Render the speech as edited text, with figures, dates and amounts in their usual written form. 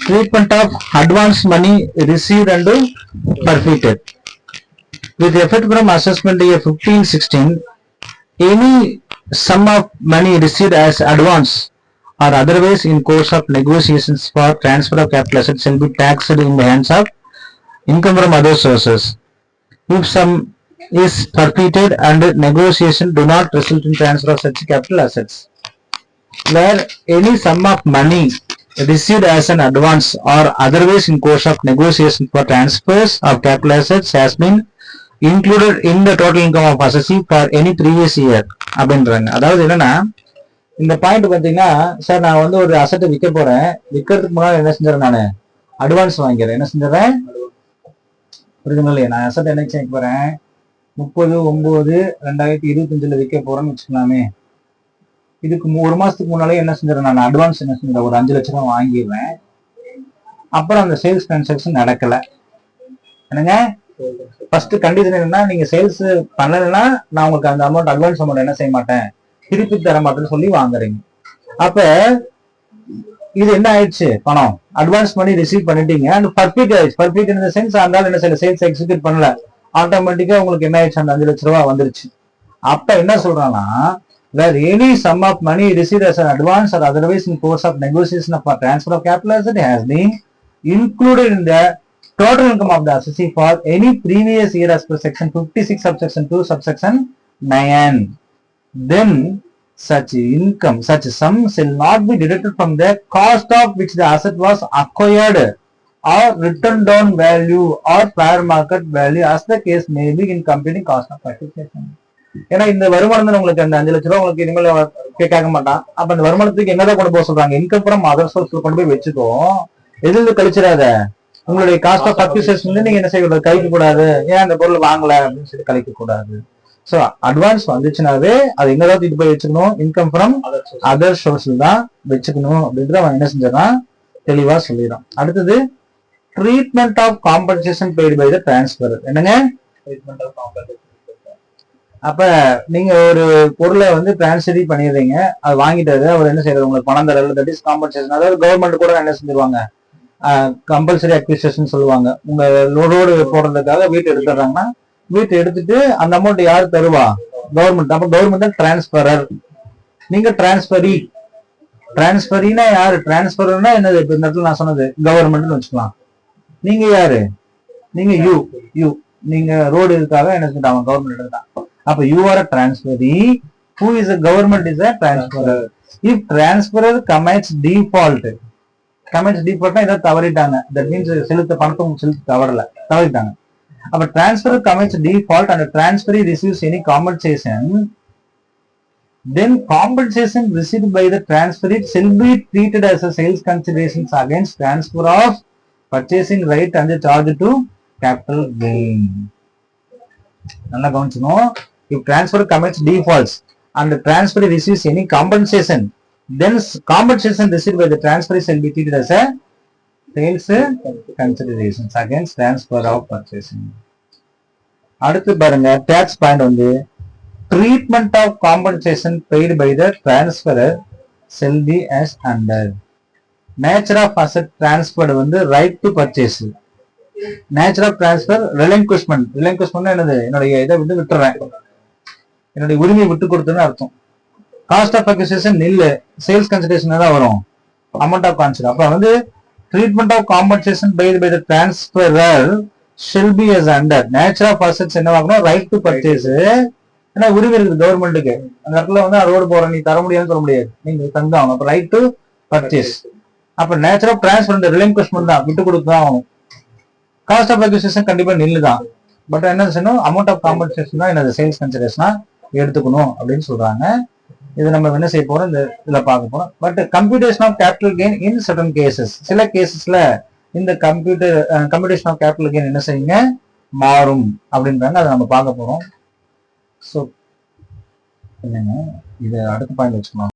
treatment of advance money received and forfeited. With effect from assessment year 15-16, any sum of money received as advance or otherwise in course of negotiations for transfer of capital assets shall be taxed in the hands of income from other sources. If sum is forfeited and negotiation do not result in transfer of such capital assets, where any sum of money received as an advance or otherwise in course of negotiation for transfers of capital assets has been included in the total income of assessee for any previous year அப்படின்றாங்க. அதாவது என்னன்னா, இந்த point பார்த்தீங்கன்னா, sir நான் வந்து ஒரு அசட்டை விற்க போறேன், விற்கிறதுக்கு முன்னாடி என்ன செஞ்சிடறேன், நான் அட்வான்ஸ் வாங்கிறேன். என்ன செஞ்சிடறேன், புரியுதுங்களா இல்லையா? நான் அசட்டை என்ன செய்ய போறேன், 30/9/2025 விற்க போறேன்னு வச்சுக்கலாமே. இதுக்கு ஒரு மாசத்துக்கு முன்னாலே என்ன செஞ்சிடறேன், நான் அட்வான்ஸ் என்ன செஞ்சிடறேன், ஒரு 5 லட்சம் ரூபாய் வாங்கிடுறேன். அப்புறம் அந்த சேல்ஸ் டிரான்சாக்ஷன் நடக்கல. என்னங்க, ஃபர்ஸ்ட் கண்டிஷன் என்னன்னா, நீங்க சேல்ஸ் பண்ணலன்னா நான் உங்களுக்கு அந்த அமௌண்ட் அட்வான்ஸ் அமௌண்ட் என்ன செய்ய மாட்டேன், திருப்பி தர மாட்டேன்னு சொல்லி வாங்குறீங்க. அப்ப இது என்ன ஆயிடுச்சு, பணம் அட்வான்ஸ் பண்ணி ரிசீவ் பண்ணிட்டீங்க, அண்ட் பர்ஃபெக்ட் ஆயிடுச்சு. பர்ஃபெக்ட் இந்த சென்ஸ் அதனால என்ன செய்யல, சேல்ஸ் எக்ஸிக்யூட் பண்ணல, ஆட்டோமேட்டிக்கா உங்களுக்கு என்ன ஆயிடுச்சு, அந்த 5 லட்சம் ரூபாய் வந்துருச்சு. அப்ப என்ன சொல்றாங்கன்னா, where any sum of money received as an advance or otherwise in course of negotiation of a transfer of capital asset has been included in the total income of the assessee for any previous year as per section 56 subsection 2 subsection 9, then such income, such sum shall not be deducted from the cost of which the asset was acquired or written down value or fair market value as the case may be in computing cost of acquisition. ஏன்னா இந்த வருமானம் உங்களுக்கு அந்த 5 லட்சம் ரூபாய் உங்களுக்கு இனிமேல் கேட்க மாட்டான். அப்ப அந்த வருமானத்துக்கு என்னதான் கொண்டு போக சொல்றாங்க, இன்கம் ஃப்ரம் அதர் சோர்ஸ்ல கொண்டு போய் வச்சுக்கோ, எதிர்த்து கழிச்சிடாத. உங்களுடைய காஸ்ட் ஆஃப் பர்ச்சேஸ் வந்து நீங்க என்ன செய்யக்கூடாது, கழிக்க கூடாது. ஏன் அந்த பொருள் வாங்கல அப்படின்னு சொல்லி கழிக்க கூடாது. சோ அட்வான்ஸ் வந்துச்சுனாவே அது எங்கதான் தூக்கிட்டு போய் வச்சுக்கணும், இன்கம் ஃப்ரம் அதர் சோர்ஸ்ல தான் வச்சுக்கணும் அப்படின்றத அவன் என்ன செஞ்சான் தெளிவா சொல்லிடுறான். அடுத்தது treatment of compensation paid by the transfer. என்னங்க, ட்ரீட்மெண்ட் ஆஃப் காம்பன்சேஷன். அப்ப நீங்க ஒரு பொருளை வந்து டிரான்ஸ்ஃபர் பண்ணிடுறீங்க, அது வாங்கிட்டாரு, அவர் என்ன செய்யறது, உங்களுக்கு பணம் தரல, தட் இஸ் காம்பன்சேஷன். அதாவது கவர்மெண்ட் கூட என்ன செஞ்சிருவாங்க, கம்பல்சரி அக்விசிஷன் சொல்லுவாங்க. உங்க ரோடு போடுறதுக்காக வீட்டு எடுத்துறாங்கன்னா, வீட்டு எடுத்துட்டு அந்த அமௌண்ட் யாரு தருவா, கவர்மெண்ட். அப்ப கவர்மெண்ட் டிரான்ஸ்பரர், நீங்க டிரான்ஸ்பரி. டிரான்ஸ்பரினா யாரு, டிரான்ஸ்பர்னா என்னது, இப்ப இந்த இடத்துல நான் சொன்னது கவர்மெண்ட்னு வச்சுக்கலாம். நீங்க யாரு, நீங்க யூ நீங்க ரோடு இதுக்காக என்ன செஞ்சாங்க, கவர்மெண்ட் எடுத்தான். அப்ப you are a transferee, who is a government is a transferor. If transferor commits default, இதை தவறிட்டாங்க, that means செலுத்த பணத்தை செலுத்த தவறிட்டாங்க. அப்ப transferor commits default and transferee receives any compensation, then compensation received by the transferee shall be treated as a sales considerations against transfer of purchasing right and the charge to capital gain. நல்லா கவனிச்சுக்கணும். If transferor commits defaults and the transferee receives any compensation, then compensation received by the transferee shall be treated as a sales considerations against transfer of purchasing. அடுத்து பாருங்க, tax point வந்து treatment of compensation paid by the transferor shall be as under. Nature of asset transferred வந்து right to purchase. Nature of transfer relinquishment. Relinquishment என்னது, என்னுடைய இதை வந்து விட்டுறேன், என்னுடைய உரிமையை விட்டு கொடுத்துன்னு அர்த்தம். Cost of acquisition nil, sales consideration தான் வரும், அமௌண்ட் ஆஃப் கான்சிடர். அப்ப வந்து treatment of compensation paid by the transferor shall be as under. Nature of assets என்ன ஆகணும், ரைட் டு பர்ச்சேஸ். ஏன்னா உரிமை இருக்குது கவர்மெண்ட்டுக்கு, அந்த இடத்துல வந்து ரோடு போற நீ தர முடியாதுன்னு சொல்ல முடியாது, நீங்க தந்தாகணும். அப்ப ரைட் டு பர்ச்சேஸ். அப்ப நேச்சர் ஆஃப் டிரான்ஸ்பர் ரெலிங்குவிஷ்மெண்ட் தான், விட்டு கொடுத்து தான் ஆகணும். காஸ்ட் ஆஃப் அக்விசிஷன் கண்டிப்பா நில்லு தான், பட் என்ன செய்யணும், அமௌண்ட் ஆஃப் காம்பன்சேஷன் தான் என்னது சேல்ஸ் கன்சிடரேஷனா எடுத்துக்கணும் அப்படின்னு சொல்றாங்க. இது நம்ம என்ன செய்ய போறோம், இந்த இதுல பார்க்க போறோம். But computation of capital gain in certain cases, சில கேசஸ்ல இந்த கம்ப்யூட்டேஷன் ஆஃப் கேபிட்டல் கெயின் என்ன செய்யுங்க, மாறும் அப்படின்றாங்க. அதை நம்ம பார்க்க போறோம். ஸோ என்னங்க, இதை அடுத்த பாயிண்ட் வச்சுக்கலாம்.